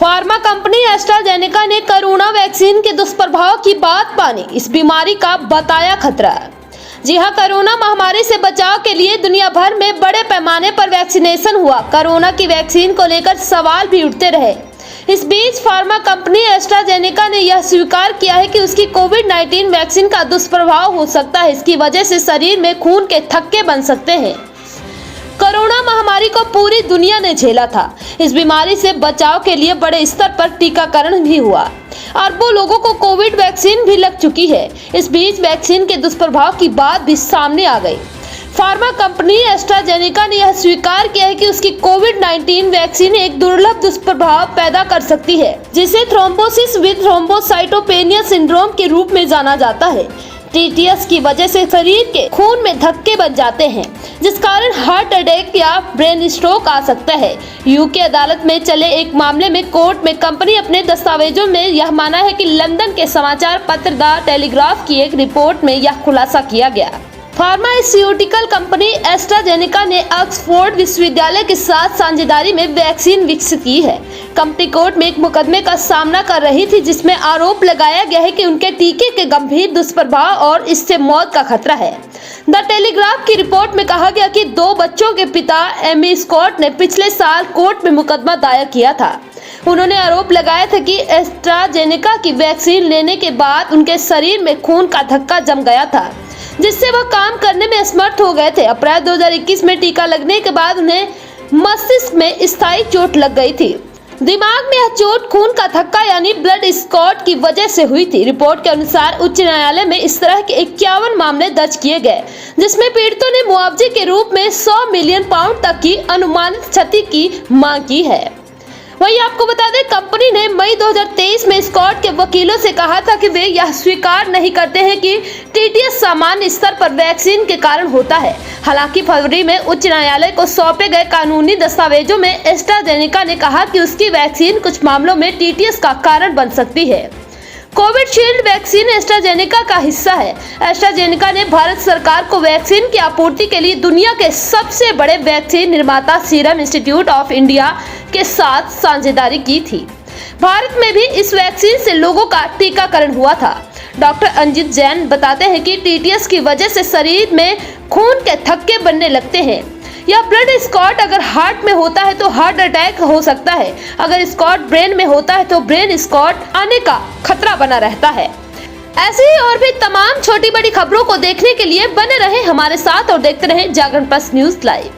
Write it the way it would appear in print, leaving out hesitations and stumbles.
Pharma company AstraZeneca ने corona vaccine के दुष्प्रभाव की बात मानी, इस बीमारी का बताया खतरा। जी हां, कोरोना महामारी से बचाव के लिए दुनिया भर में बड़े पैमाने पर वैक्सीनेशन हुआ। कोरोना की वैक्सीन को लेकर सवाल भी उठते रहे। इस बीच फार्मा कंपनी एस्ट्राजेनेका ने यह स्वीकार किया है कि उसकी कोविड-19 वैक्सीन का दुष्प्रभाव हो सकता है। इसकी वजह से शरीर में खून के थक्के बन सकते हैं। कोरोना महामारी को पूरी दुनिया ने झेला था। इस बीमारी से बचाव के लिए बड़े स्तर पर टीकाकरण भी हुआ। अरबों लोगों को कोविड वैक्सीन भी लग चुकी है। इस बीच वैक्सीन के दुष्प्रभाव की बात भी सामने आ गई। फार्मा कंपनी एस्ट्राजेनेका ने यह स्वीकार किया है कि उसकी कोविड-19 वैक्सीन एक दुर्लभ दुष्प्रभाव पैदा कर सकती है, जिसे थ्रोम्बोसिस विद थ्रोम्बोसाइटोपेनिया सिंड्रोम के रूप में जाना जाता है। टीटीएस की वजह से शरीर के खून में धक्के बन जाते हैं, जिस कारण हार्ट अटैक या ब्रेन स्ट्रोक आ सकता है। यूके अदालत में चले एक मामले में कोर्ट में कंपनी अपने दस्तावेजों में यह माना है कि लंदन के समाचार पत्र द टेलीग्राफ की एक रिपोर्ट में यह खुलासा किया गया। फार्मास्यूटिकल कंपनी एस्ट्राजेनेका ने ऑक्सफोर्ड विश्वविद्यालय के साथ साझेदारी में वैक्सीन विकसित की है। कंपनी कोर्ट में एक मुकदमे का सामना कर रही थी, जिसमें आरोप लगाया गया है कि उनके टीके के गंभीर दुष्प्रभाव और इससे मौत का खतरा है। द टेलीग्राफ की रिपोर्ट में कहा गया कि 2 बच्चों के पिता एमी स्कॉट ने पिछले साल कोर्ट में मुकदमा दायर किया था। उन्होंने आरोप लगाया था कि एस्ट्राजेनेका की वैक्सीन लेने के बाद उनके शरीर में खून का थक्का जम गया था, जिससे वह काम करने में असमर्थ हो गए थे। अप्रैल 2021 में टीका लगने के बाद उन्हें मस्तिष्क में स्थायी चोट लग गई थी। दिमाग में यह चोट खून का थक्का यानी ब्लड स्पॉट की वजह से हुई थी। रिपोर्ट के अनुसार उच्च न्यायालय में इस तरह के 51 मामले दर्ज किए गए, जिसमें पीड़ितों ने मुआवजे के रूप में 100 मिलियन पाउंड तक की अनुमानित क्षति की मांग की है। वही आपको बता दें, कंपनी ने मई 2023 में स्कॉट के वकीलों से कहा था कि वे यह स्वीकार नहीं करते हैं कि टीटीएस सामान्य स्तर पर वैक्सीन के कारण होता है। हालांकि फरवरी में उच्च न्यायालय को सौंपे गए कानूनी दस्तावेजों में एस्ट्राजेनेका ने कहा कि उसकी वैक्सीन कुछ मामलों में टीटीएस का कारण बन सकती है। कोविशील्ड वैक्सीन एस्ट्राजेनेका का हिस्सा है। एस्ट्राजेनेका ने भारत सरकार को वैक्सीन की आपूर्ति के लिए दुनिया के सबसे बड़े वैक्सीन निर्माता सीरम इंस्टीट्यूट ऑफ इंडिया के साथ साझेदारी की थी। भारत में भी इस वैक्सीन से लोगों का टीकाकरण हुआ था। डॉक्टर अंजित जैन बताते हैं कि टीटीएस की वजह से शरीर में खून के थक्के बनने लगते हैं। यह ब्लड स्पॉट अगर हार्ट में होता है तो हार्ट अटैक हो सकता है। अगर स्पॉट ब्रेन में होता है तो ब्रेन स्पॉट आने का खतरा बना रहता है। ऐसी ही और भी तमाम छोटी बड़ी खबरों को देखने के लिए बने रहे हमारे साथ और देखते रहे जागरण प्लस न्यूज लाइव।